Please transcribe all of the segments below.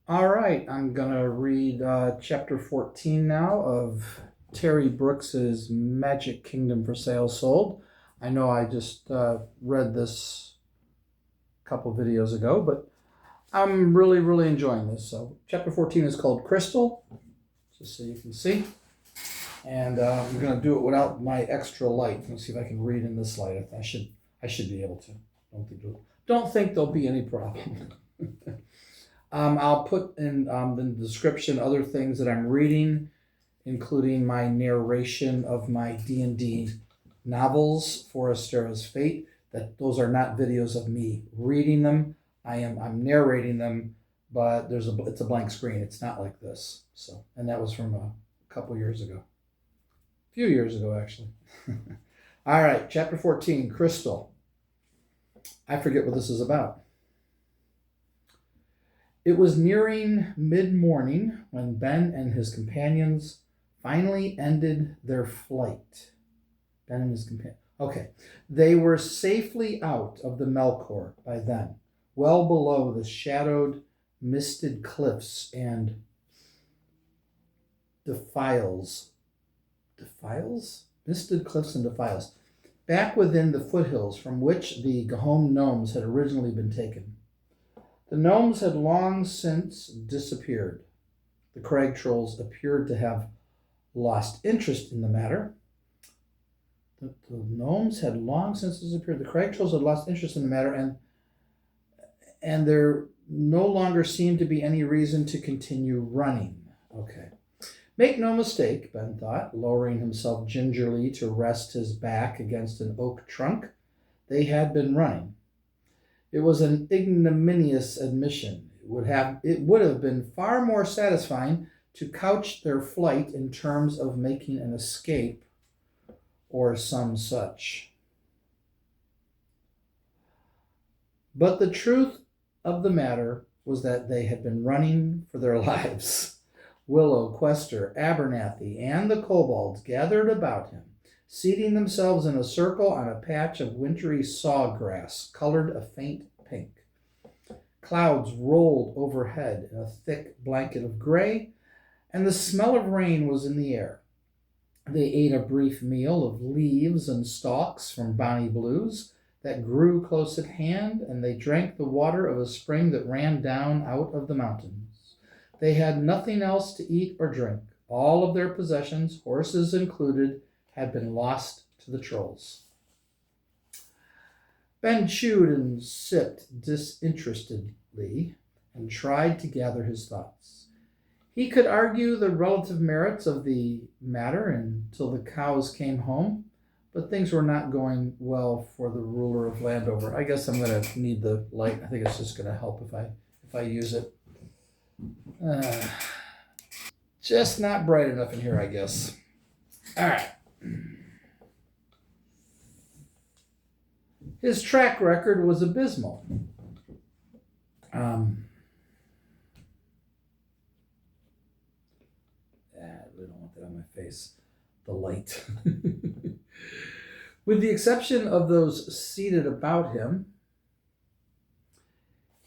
All right, I'm gonna read chapter 14 now of Terry Brooks's Magic Kingdom for Sale Sold. I know I just read this a couple videos ago, but I'm really enjoying this. So, chapter 14 is called Crystal, just so you can see. And I'm gonna do it without my extra light. Let's see if I can read in this light. I should be able to. Don't think there'll be any problem. I'll put in the description other things that I'm reading, including my narration of my D&D novels, Forestera's Fate. That those are not videos of me reading them. I'm narrating them, but it's a blank screen. It's not like this. So, and that was from a couple years ago, a few years ago actually. All right, chapter 14, Crystal. I forget what this is about. It was nearing mid-morning when Ben and his companions finally ended their flight. Ben and his companion. Okay. They were safely out of the Melkor by then, well below the shadowed, misted cliffs and defiles. Defiles? Misted cliffs and defiles. Back within the foothills from which the Gahom gnomes had originally been taken. The gnomes had long since disappeared. The crag trolls appeared to have lost interest in the matter. The gnomes had long since disappeared. The crag trolls had lost interest in the matter, and there no longer seemed to be any reason to continue running. Okay. Make no mistake, Ben thought, lowering himself gingerly to rest his back against an oak trunk. They had been running. It was an ignominious admission. It would have been far more satisfying to couch their flight in terms of making an escape or some such. But the truth of the matter was that they had been running for their lives. Willow, Quester, Abernathy, and the kobolds gathered about him, seating themselves in a circle on a patch of wintry sawgrass, colored a faint pink. Clouds rolled overhead in a thick blanket of gray, and the smell of rain was in the air. They ate a brief meal of leaves and stalks from bonny blues that grew close at hand, and they drank the water of a spring that ran down out of the mountains. They had nothing else to eat or drink. All of their possessions, horses included, had been lost to the trolls. Ben chewed and sipped disinterestedly and tried to gather his thoughts. He could argue the relative merits of the matter until the cows came home, but things were not going well for the ruler of Landover. I guess I'm going to need the light. I think it's just going to help if I use it. Just not bright enough in here, I guess. All right. His track record was abysmal. I really don't want that on my face. The light. With the exception of those seated about him,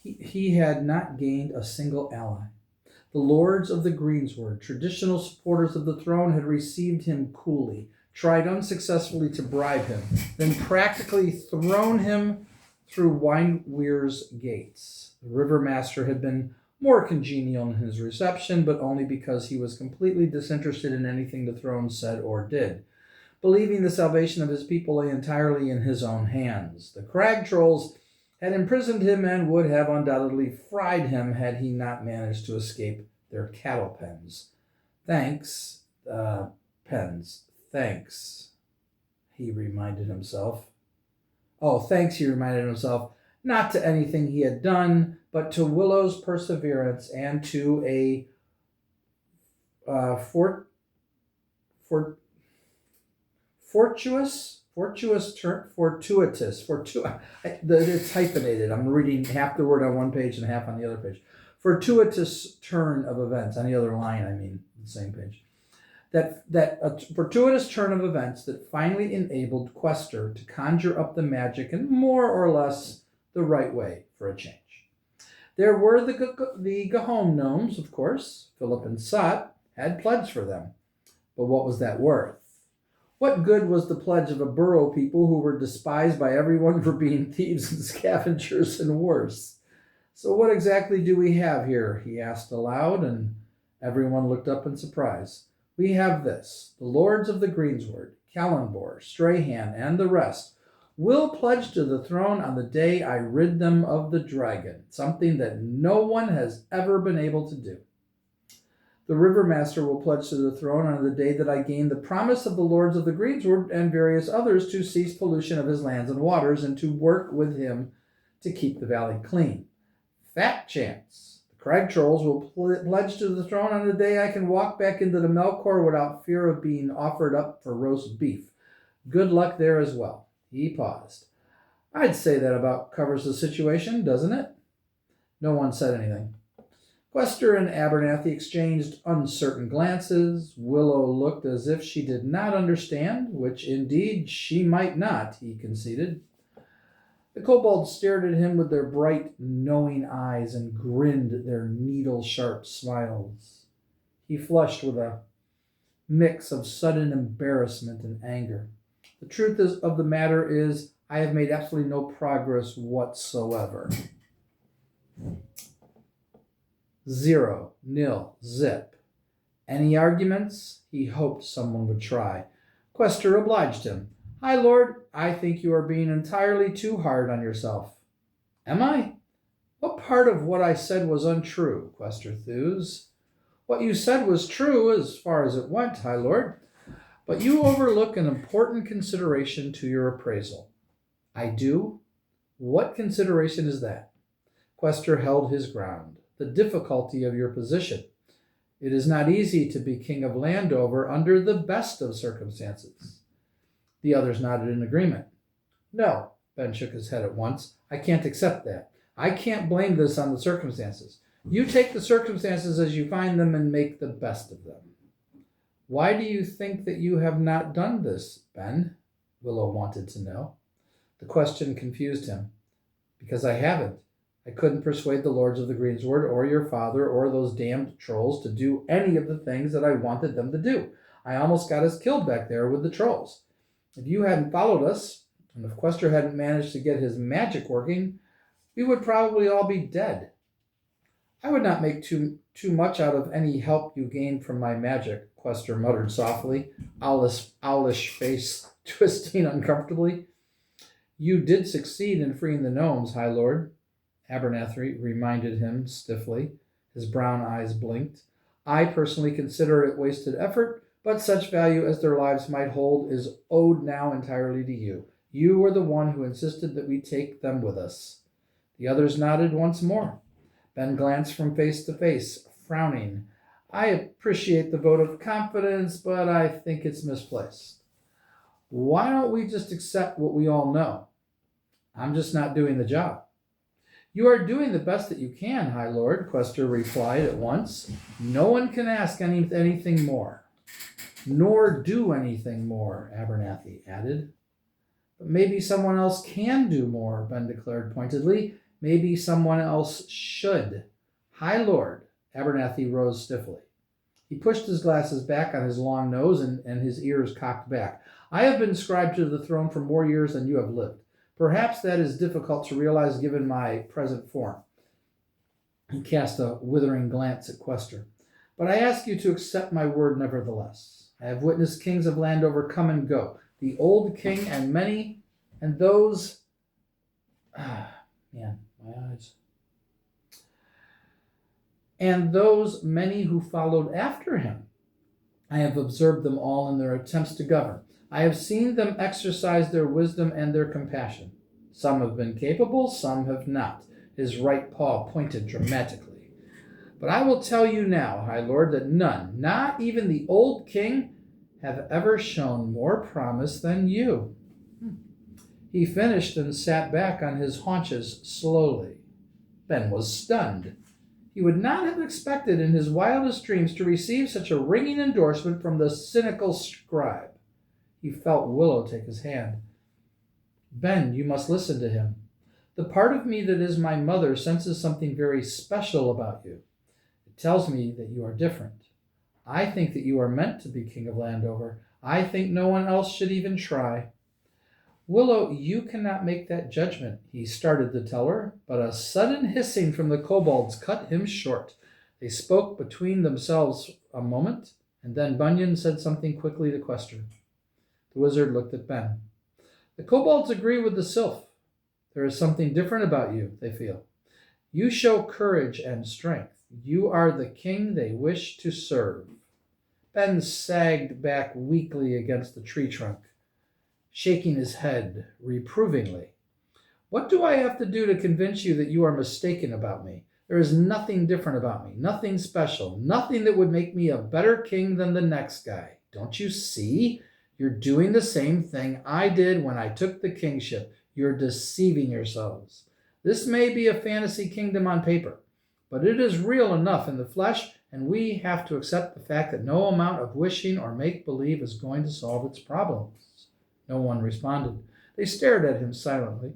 he had not gained a single ally. The lords of the Greensward, traditional supporters of the throne, had received him coolly, tried unsuccessfully to bribe him, then practically thrown him through Windweir's gates. The river master had been more congenial in his reception, but only because he was completely disinterested in anything the throne said or did, believing the salvation of his people lay entirely in his own hands. The crag trolls had imprisoned him and would have undoubtedly fried him had he not managed to escape their cattle pens. Thanks, thanks, he reminded himself. Thanks, he reminded himself, not to anything he had done, but to Willow's perseverance and to a it's hyphenated. I'm reading half the word on one page and half on the other page. Fortuitous turn of events. On the other line, I mean, the same page. That a fortuitous turn of events that finally enabled Quester to conjure up the magic in more or less the right way for a change. There were the Gahom gnomes, of course. Philip and Sot had pledged for them. But what was that worth? What good was the pledge of a burrow people who were despised by everyone for being thieves and scavengers and worse? So what exactly do we have here? He asked aloud, and everyone looked up in surprise. We have this: the lords of the greensward, Kalundborr, Strahan, and the rest will pledge to the throne on the day I rid them of the dragon, something that no one has ever been able to do. The river master will pledge to the throne on the day that I gain the promise of the lords of the greensward and various others to cease pollution of his lands and waters and to work with him to keep the valley clean. Fat chance. The crag trolls will pledge to the throne on the day I can walk back into the Melkor without fear of being offered up for roast beef. Good luck there as well. He paused. I'd say that about covers the situation, doesn't it? No one said anything. Quester and Abernathy exchanged uncertain glances. Willow looked as if she did not understand, which indeed she might not, he conceded. The kobolds stared at him with their bright, knowing eyes and grinned their needle-sharp smiles. He flushed with a mix of sudden embarrassment and anger. The truth of the matter is, I have made absolutely no progress whatsoever. 0, nil, zip. Any arguments? He hoped someone would try. Quester obliged him. Hi, Lord, I think you are being entirely too hard on yourself. Am I? What part of what I said was untrue? Quester thews. What you said was true as far as it went, High Lord, but you overlook an important consideration to your appraisal. I do? What consideration is that? Quester held his ground. The difficulty of your position. It is not easy to be king of Landover under the best of circumstances. The others nodded in agreement. No, Ben shook his head at once. I can't accept that. I can't blame this on the circumstances. You take the circumstances as you find them and make the best of them. Why do you think that you have not done this, Ben? Willow wanted to know. The question confused him. Because I haven't. I couldn't persuade the lords of the greensward or your father or those damned trolls to do any of the things that I wanted them to do. I almost got us killed back there with the trolls. If you hadn't followed us, and if Quester hadn't managed to get his magic working, we would probably all be dead. I would not make too much out of any help you gained from my magic, Quester muttered softly, owlish face twisting uncomfortably. You did succeed in freeing the gnomes, High Lord, Abernathy reminded him stiffly. His brown eyes blinked. I personally consider it wasted effort, but such value as their lives might hold is owed now entirely to you. You were the one who insisted that we take them with us. The others nodded once more. Ben glanced from face to face, frowning. I appreciate the vote of confidence, but I think it's misplaced. Why don't we just accept what we all know? I'm just not doing the job. You are doing the best that you can, High Lord, Quester replied at once. No one can ask anything more. Nor do anything more, Abernathy added. But maybe someone else can do more, Ben declared pointedly. Maybe someone else should. High Lord, Abernathy rose stiffly. He pushed his glasses back on his long nose and his ears cocked back. I have been scribed to the throne for more years than you have lived. Perhaps that is difficult to realize given my present form. He cast a withering glance at Quester. But I ask you to accept my word nevertheless. I have witnessed kings of Landover come and go. The old king and many, and those... man, my eyes. And those many who followed after him. I have observed them all in their attempts to govern. I have seen them exercise their wisdom and their compassion. Some have been capable, some have not. His right paw pointed dramatically. But I will tell you now, High Lord, that none, not even the old king, have ever shown more promise than you. He finished and sat back on his haunches slowly. Ben was stunned. He would not have expected in his wildest dreams to receive such a ringing endorsement from the cynical scribe. He felt Willow take his hand. Ben, you must listen to him. The part of me that is my mother senses something very special about you. It tells me that you are different. I think that you are meant to be king of Landover. I think no one else should even try. Willow, you cannot make that judgment, he started to tell her, but a sudden hissing from the kobolds cut him short. They spoke between themselves a moment, and then Bunyan said something quickly to Quester. The wizard looked at Ben. The kobolds agree with the sylph. There is something different about you, they feel. You show courage and strength. You are the king they wish to serve. Ben sagged back weakly against the tree trunk, shaking his head reprovingly. What do I have to do to convince you that you are mistaken about me? There is nothing different about me, nothing special, nothing that would make me a better king than the next guy. Don't you see? You're doing the same thing I did when I took the kingship. You're deceiving yourselves. This may be a fantasy kingdom on paper, but it is real enough in the flesh, and we have to accept the fact that no amount of wishing or make-believe is going to solve its problems. No one responded. They stared at him silently.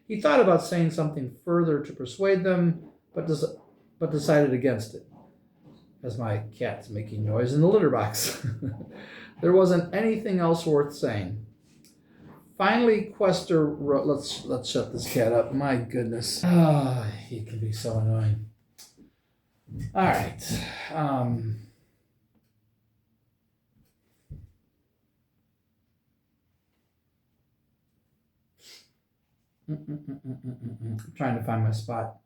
He thought about saying something further to persuade them, but decided against it. As my cat's making noise in the litter box. There wasn't anything else worth saying. Finally, Quester wrote, let's shut this cat up. My goodness. He can be so annoying. All right. I'm trying to find my spot.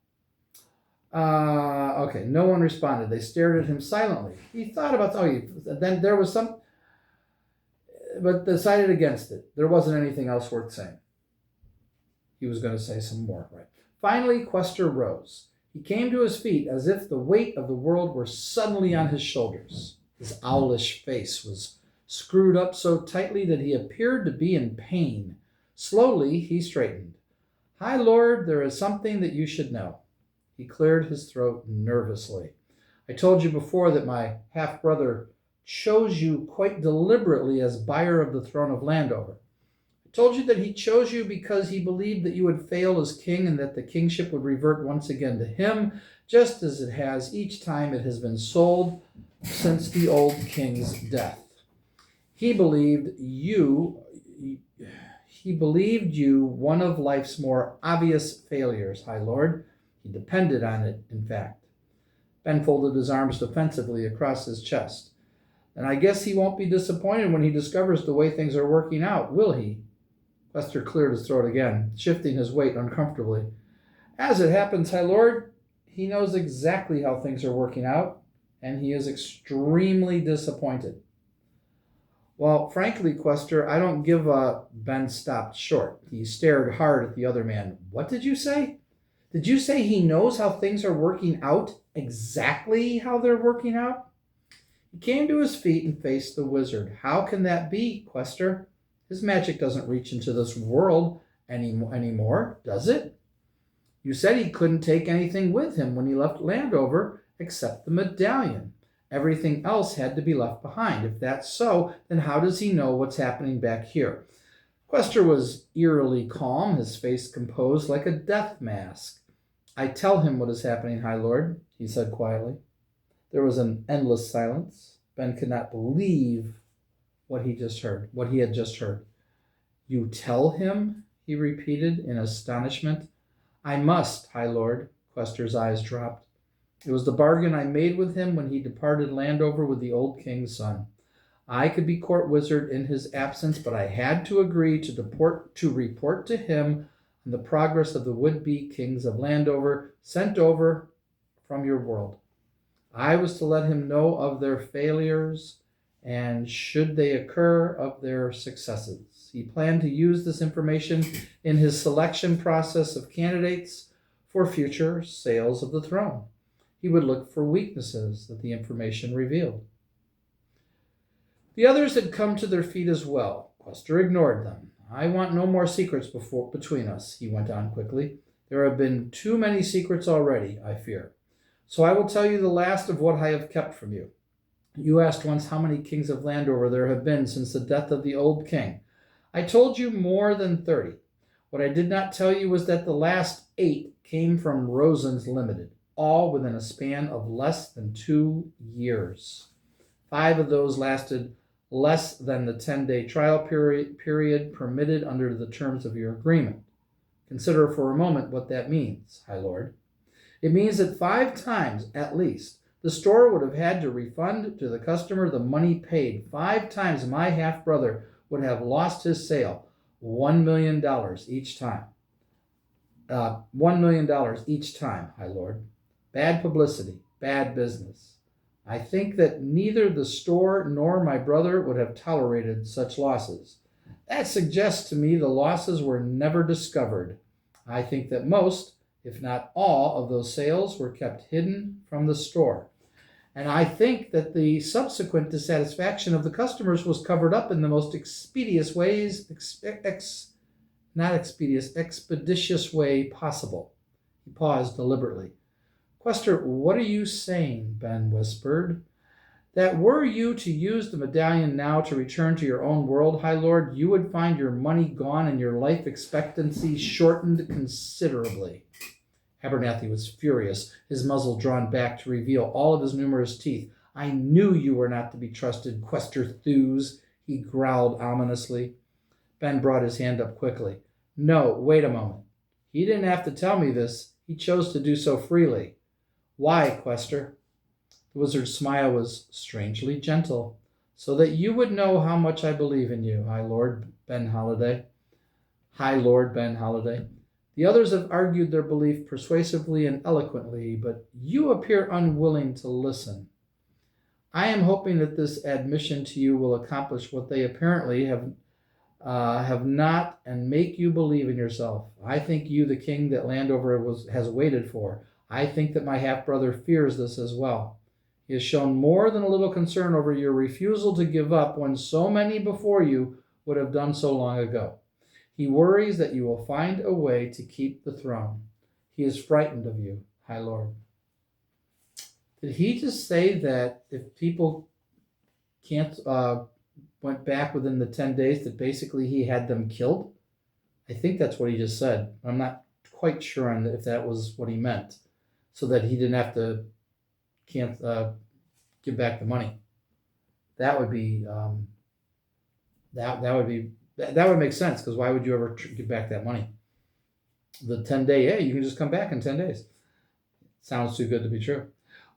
Okay, no one responded. They stared at him silently. He thought about, then there was some, but decided against it. There wasn't anything else worth saying. He was going to say some more, right? Finally, Quester rose. He came to his feet as if the weight of the world were suddenly on his shoulders. His owlish face was screwed up so tightly that he appeared to be in pain. Slowly, he straightened. High Lord, there is something that you should know. He cleared his throat nervously. I told you before that my half-brother chose you quite deliberately as buyer of the throne of Landover. I told you that he chose you because he believed that you would fail as king and that the kingship would revert once again to him, just as it has each time it has been sold since the old king's death. He believed you one of life's more obvious failures, High Lord. He depended on it, in fact. Ben folded his arms defensively across his chest. And I guess he won't be disappointed when he discovers the way things are working out, will he? Quester cleared his throat again, shifting his weight uncomfortably. As it happens, High Lord, he knows exactly how things are working out, and he is extremely disappointed. Well, frankly, Quester, I don't give a... Ben stopped short. He stared hard at the other man. What did you say? Did you say he knows how things are working out? Exactly how they're working out? He came to his feet and faced the wizard. How can that be, Quester? His magic doesn't reach into this world anymore, does it? You said he couldn't take anything with him when he left Landover except the medallion. Everything else had to be left behind. If that's so, then how does he know what's happening back here? Quester was eerily calm, his face composed like a death mask. I tell him what is happening, High Lord, he said quietly. There was an endless silence. Ben could not believe what he had just heard. You tell him? He repeated in astonishment. I must, High Lord. Quester's eyes dropped. It was the bargain I made with him when he departed Landover with the old king's son. I could be court wizard in his absence, but I had to agree to report to him on the progress of the would-be kings of Landover sent over from your world. I was to let him know of their failures and, should they occur, of their successes. He planned to use this information in his selection process of candidates for future sales of the throne. He would look for weaknesses that the information revealed. The others had come to their feet as well. Quester ignored them. I want no more secrets between us, he went on quickly. There have been too many secrets already, I fear. So I will tell you the last of what I have kept from you. You asked once how many kings of Landover there have been since the death of the old king. I told you more than 30. What I did not tell you was that the last 8 came from Rosen's Limited, all within a span of less than 2 years. 5 of those lasted less than the 10-day trial period permitted under the terms of your agreement. Consider for a moment what that means, High Lord. It means that 5 times, at least, the store would have had to refund to the customer the money paid. 5 times my half-brother would have lost his sale. $1 million each time. $1 million each time, High Lord. Bad publicity, bad business. I think that neither the store nor my brother would have tolerated such losses. That suggests to me the losses were never discovered. I think that most, if not all, of those sales were kept hidden from the store. And I think that the subsequent dissatisfaction of the customers was covered up in the most expeditious way possible. He paused deliberately. Quester, what are you saying? Ben whispered. That were you to use the medallion now to return to your own world, High Lord, you would find your money gone and your life expectancy shortened considerably. Abernathy was furious, his muzzle drawn back to reveal all of his numerous teeth. I knew you were not to be trusted, Quester Thews, he growled ominously. Ben brought his hand up quickly. No, wait a moment. He didn't have to tell me this. He chose to do so freely. Why, Quester? The wizard's smile was strangely gentle. So that you would know how much I believe in you, High Lord Ben Holliday. High Lord Ben Holliday. The others have argued their belief persuasively and eloquently, but you appear unwilling to listen. I am hoping that this admission to you will accomplish what they apparently have not, and make you believe in yourself. I think you, the king that Landover has waited for. I think that my half-brother fears this as well. He has shown more than a little concern over your refusal to give up when so many before you would have done so long ago. He worries that you will find a way to keep the throne. He is frightened of you, High Lord. Did he just say that if people can't went back within the 10 days that basically he had them killed? I think that's what he just said. I'm not quite sure on if that was what he meant, so that he didn't have to give back the money. That would be that would make sense, because why would you ever give back that money? The 10-day, hey, you can just come back in 10 days. Sounds too good to be true.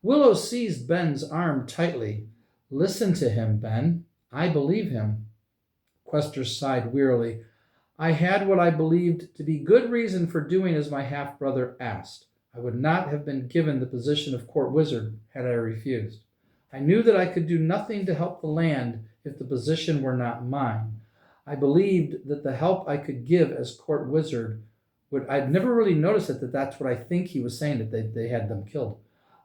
Willow seized Ben's arm tightly. Listen to him, Ben. I believe him. Quester sighed wearily. I had what I believed to be good reason for doing as my half-brother asked. I would not have been given the position of court wizard had I refused. I knew that I could do nothing to help the land if the position were not mine. I believed that the help I could give as court wizard would... I'd never really noticed that that's what I think he was saying, that they had them killed.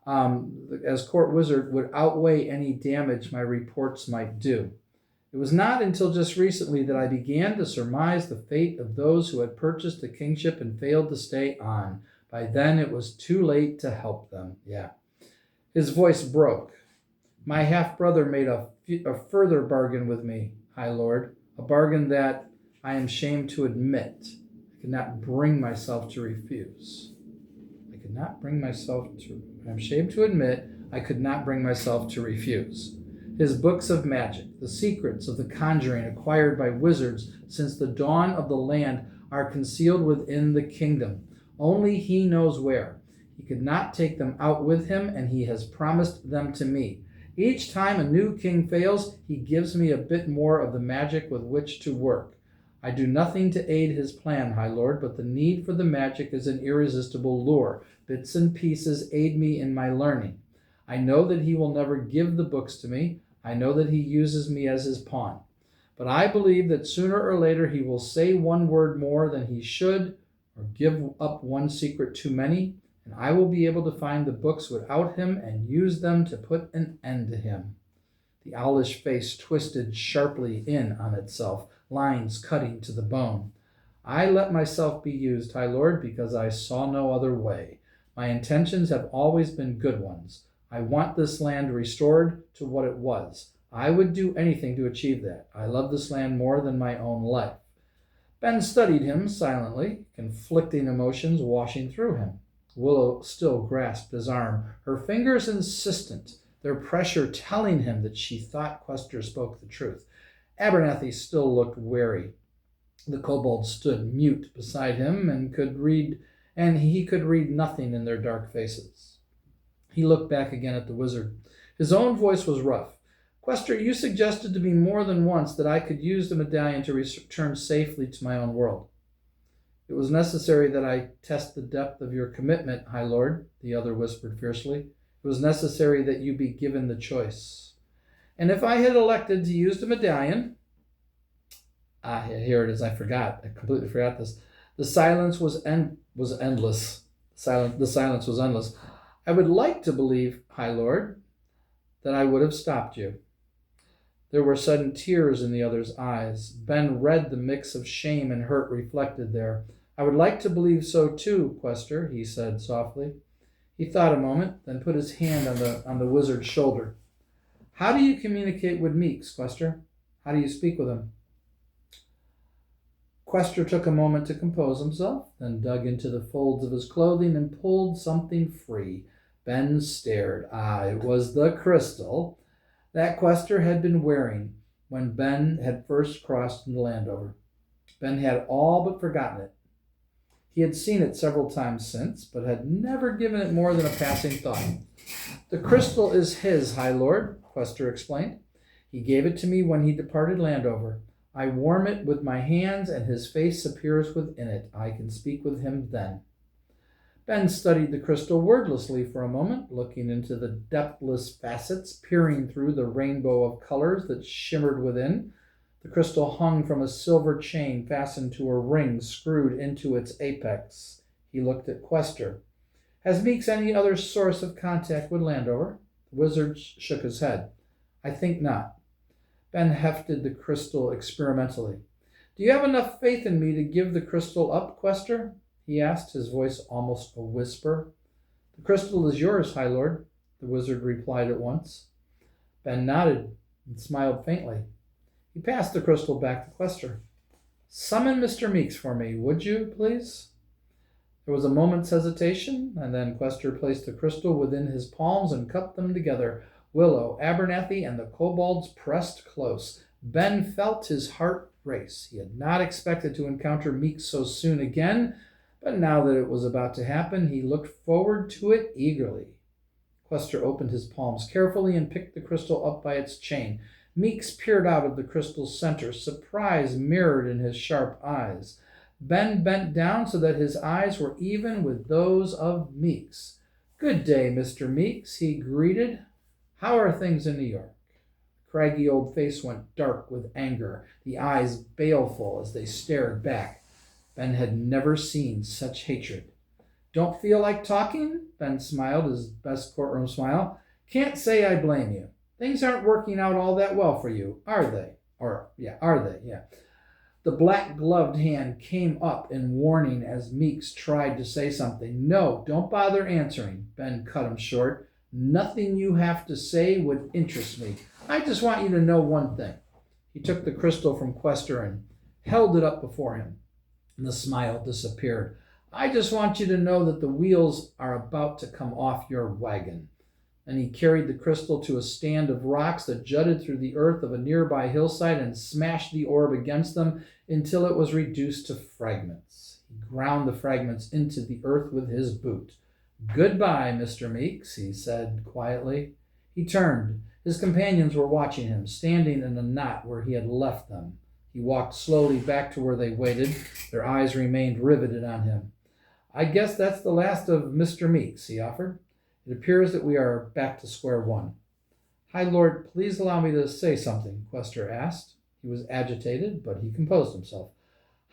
As court wizard would outweigh any damage my reports might do. It was not until just recently that I began to surmise the fate of those who had purchased the kingship and failed to stay on. By then it was too late to help them. Yeah. His voice broke. My half-brother made a further bargain with me, High Lord, a bargain that I am ashamed to admit. I could not bring myself to refuse. I'm ashamed to admit I could not bring myself to refuse. His books of magic, the secrets of the conjuring acquired by wizards since the dawn of the land, are concealed within the kingdom. Only he knows where. He could not take them out with him, and he has promised them to me. Each time a new king fails, he gives me a bit more of the magic with which to work. I do nothing to aid his plan, High Lord, but the need for the magic is an irresistible lure. Bits and pieces aid me in my learning. I know that he will never give the books to me. I know that he uses me as his pawn. But I believe that sooner or later he will say one word more than he should, or give up one secret too many, and I will be able to find the books without him and use them to put an end to him. The owlish face twisted sharply in on itself, lines cutting to the bone. I let myself be used, High Lord, because I saw no other way. My intentions have always been good ones. I want this land restored to what it was. I would do anything to achieve that. I love this land more than my own life. Ben studied him silently, conflicting emotions washing through him. Willow still grasped his arm, her fingers insistent, their pressure telling him that she thought Questor spoke the truth. Abernathy still looked wary. The kobold stood mute beside him and he could read nothing in their dark faces. He looked back again at the wizard. His own voice was rough. Questor, you suggested to me more than once that I could use the medallion to return safely to my own world. It was necessary that I test the depth of your commitment, High Lord, the other whispered fiercely. It was necessary that you be given the choice. And if I had elected to use the medallion... here it is, I completely forgot this. The silence was endless. The silence was endless. I would like to believe, High Lord, that I would have stopped you. There were sudden tears in the other's eyes. Ben read the mix of shame and hurt reflected there. I would like to believe so too, Questor, he said softly. He thought a moment, then put his hand on the wizard's shoulder. How do you communicate with Meeks, Questor? How do you speak with him? Questor took a moment to compose himself, then dug into the folds of his clothing and pulled something free. Ben stared. It was the crystal that Questor had been wearing when Ben had first crossed into Landover. Ben had all but forgotten it. He had seen it several times since, but had never given it more than a passing thought. The crystal is his, High Lord, Questor explained. He gave it to me when he departed Landover. I warm it with my hands, and his face appears within it. I can speak with him then. Ben studied the crystal wordlessly for a moment, looking into the depthless facets, peering through the rainbow of colors that shimmered within. The crystal hung from a silver chain fastened to a ring screwed into its apex. He looked at Questor. Has Meeks any other source of contact with Landover? The wizard shook his head. I think not. Ben hefted the crystal experimentally. Do you have enough faith in me to give the crystal up, Questor? He asked, his voice almost a whisper. The crystal is yours, High Lord, the wizard replied at once. Ben nodded and smiled faintly. He passed the crystal back to Questor. Summon Mr. Meeks for me, would you, please? There was a moment's hesitation, and then Questor placed the crystal within his palms and cupped them together. Willow, Abernathy, and the kobolds pressed close. Ben felt his heart race. He had not expected to encounter Meeks so soon again, but now that it was about to happen, he looked forward to it eagerly. Questor opened his palms carefully and picked the crystal up by its chain. Meeks peered out of the crystal's center, surprise mirrored in his sharp eyes. Ben bent down so that his eyes were even with those of Meeks. Good day, Mr. Meeks, he greeted. How are things in New York? The craggy old face went dark with anger, the eyes baleful as they stared back. Ben had never seen such hatred. Don't feel like talking? Ben smiled his best courtroom smile. Can't say I blame you. Things aren't working out all that well for you, are they? Are they? The black-gloved hand came up in warning as Meeks tried to say something. No, don't bother answering, Ben cut him short. Nothing you have to say would interest me. I just want you to know one thing. He took the crystal from Questor and held it up before him. The smile disappeared. I just want you to know that the wheels are about to come off your wagon. And he carried the crystal to a stand of rocks that jutted through the earth of a nearby hillside and smashed the orb against them until it was reduced to fragments. He ground the fragments into the earth with his boot. Goodbye, Mr. Meeks, he said quietly. He turned. His companions were watching him, standing in a knot where he had left them. He walked slowly back to where they waited. Their eyes remained riveted on him. I guess that's the last of Mr. Meeks, he offered. It appears that we are back to square one. High Lord, please allow me to say something, Questor asked. He was agitated, but he composed himself.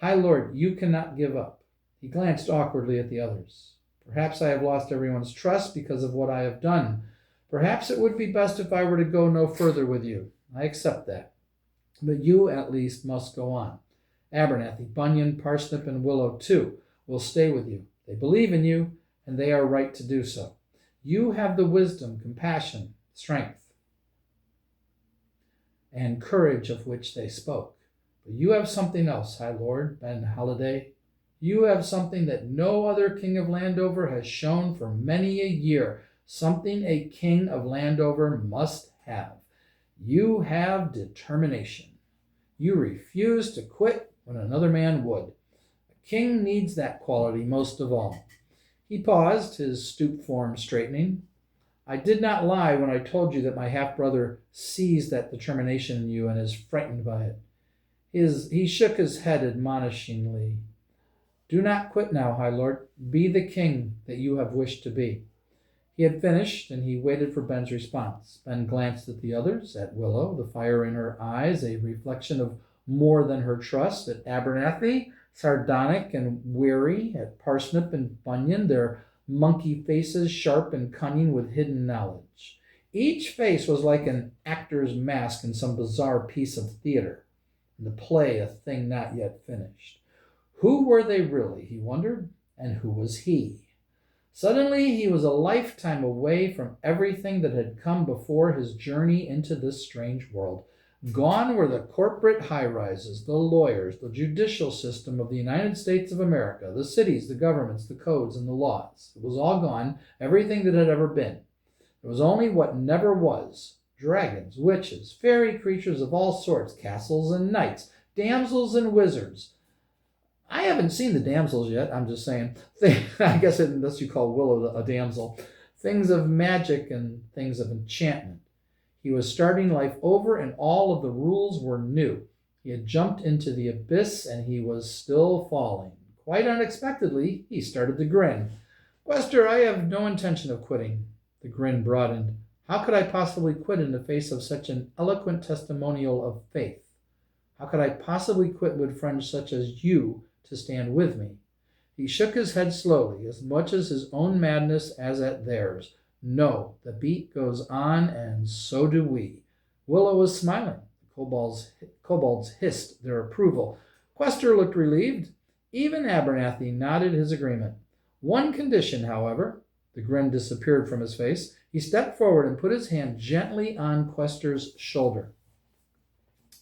High Lord, you cannot give up. He glanced awkwardly at the others. Perhaps I have lost everyone's trust because of what I have done. Perhaps it would be best if I were to go no further with you. I accept that. But you, at least, must go on. Abernathy, Bunyan, Parsnip, and Willow, too, will stay with you. They believe in you, and they are right to do so. You have the wisdom, compassion, strength, and courage of which they spoke. But you have something else, High Lord Ben Halliday. You have something that no other king of Landover has shown for many a year, something a king of Landover must have. You have determination. You refuse to quit when another man would. A king needs that quality most of all. He paused, his stooped form straightening. I did not lie when I told you that my half-brother sees that determination in you and is frightened by it. He shook his head admonishingly. Do not quit now, High Lord. Be the king that you have wished to be. He had finished, and he waited for Ben's response. Ben glanced at the others, at Willow, the fire in her eyes, a reflection of more than her trust, at Abernathy, sardonic and weary, at Parsnip and Bunyan, their monkey faces sharp and cunning with hidden knowledge. Each face was like an actor's mask in some bizarre piece of theater, and the play a thing not yet finished. Who were they really, he wondered, and who was he? Suddenly, he was a lifetime away from everything that had come before his journey into this strange world. Gone were the corporate high-rises, the lawyers, the judicial system of the United States of America, the cities, the governments, the codes, and the laws. It was all gone, everything that had ever been. There was only what never was: dragons, witches, fairy creatures of all sorts, castles and knights, damsels and wizards. I haven't seen the damsels yet, I'm just saying. I guess unless you call Willow a damsel. Things of magic and things of enchantment. He was starting life over, and all of the rules were new. He had jumped into the abyss, and he was still falling. Quite unexpectedly, he started to grin. Quester, I have no intention of quitting. The grin broadened. How could I possibly quit in the face of such an eloquent testimonial of faith? How could I possibly quit with friends such as you to stand with me? He shook his head slowly, as much as his own madness as at theirs. No, the beat goes on, and so do we. Willow was smiling. The kobolds hissed their approval. Quester looked relieved. Even Abernathy nodded his agreement. One condition, however. The grin disappeared from his face. He stepped forward and put his hand gently on Quester's shoulder.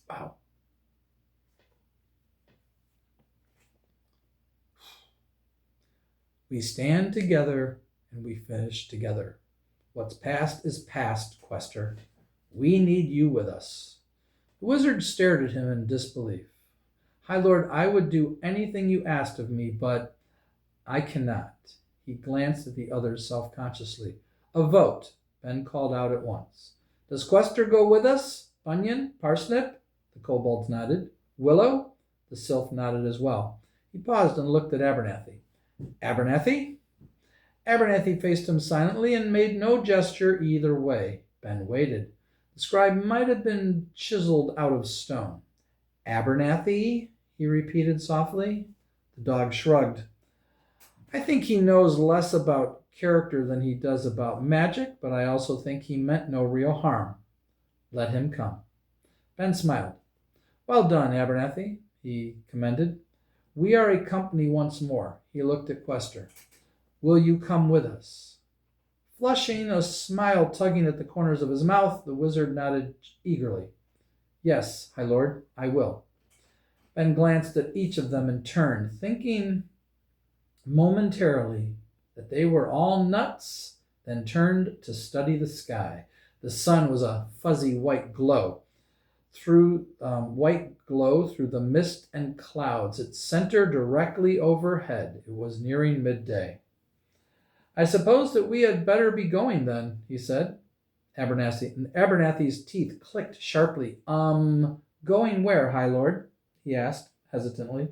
Wow. We stand together and we finish together. What's past is past, Quester. We need you with us. The wizard stared at him in disbelief. High Lord, I would do anything you asked of me, but I cannot. He glanced at the others self-consciously. A vote, Ben called out at once. Does Quester go with us? Bunyan? Parsnip? The kobolds nodded. Willow? The sylph nodded as well. He paused and looked at Abernathy. Abernathy? Abernathy faced him silently and made no gesture either way. Ben waited. The scribe might have been chiseled out of stone. Abernathy? He repeated softly. The dog shrugged. I think he knows less about character than he does about magic, but I also think he meant no real harm. Let him come. Ben smiled. Well done, Abernathy, he commended. We are a company once more. He looked at Quester. Will you come with us? Flushing, a smile tugging at the corners of his mouth, the wizard nodded eagerly. Yes, High Lord, I will. Ben glanced at each of them in turn, thinking momentarily that they were all nuts, then turned to study the sky. The sun was a fuzzy white glow through the mist and clouds, its center directly overhead. It was nearing midday. I suppose that we had better be going then, he said. Abernathy's teeth clicked sharply. Going where, High Lord? He asked hesitantly.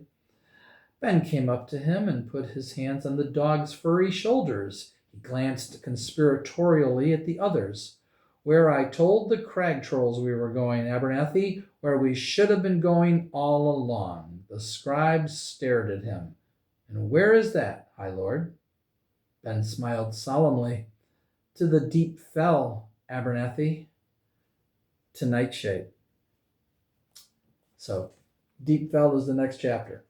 Ben came up to him and put his hands on the dog's furry shoulders. He glanced conspiratorially at the others. Where I told the crag trolls we were going, Abernathy, where we should have been going all along. The scribe stared at him. And where is that, High Lord? Ben smiled solemnly. To the deep fell, Abernathy. To Nightshade. So, Deep Fell is the next chapter.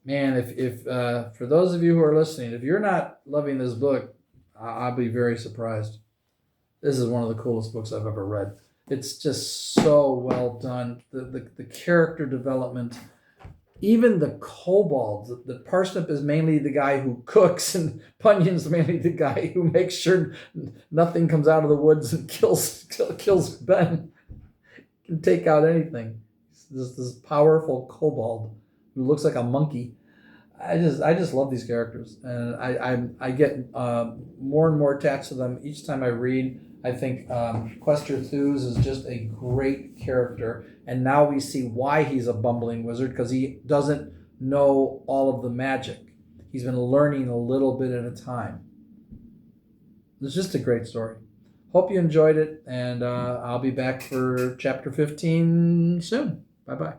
Man, if for those of you who are listening, if you're not loving this book, I'll be very surprised. This is one of the coolest books I've ever read. It's just so well done. The character development, even the kobolds. The parsnip is mainly the guy who cooks, and Bunyan's mainly the guy who makes sure nothing comes out of the woods and kills Ben. Can take out anything. This powerful kobold who looks like a monkey. I just love these characters, and I get more and more attached to them each time I read. I think Quester Thews is just a great character, and now we see why he's a bumbling wizard, because he doesn't know all of the magic. He's been learning a little bit at a time. It's just a great story. Hope you enjoyed it, and I'll be back for chapter 15 soon. Bye bye.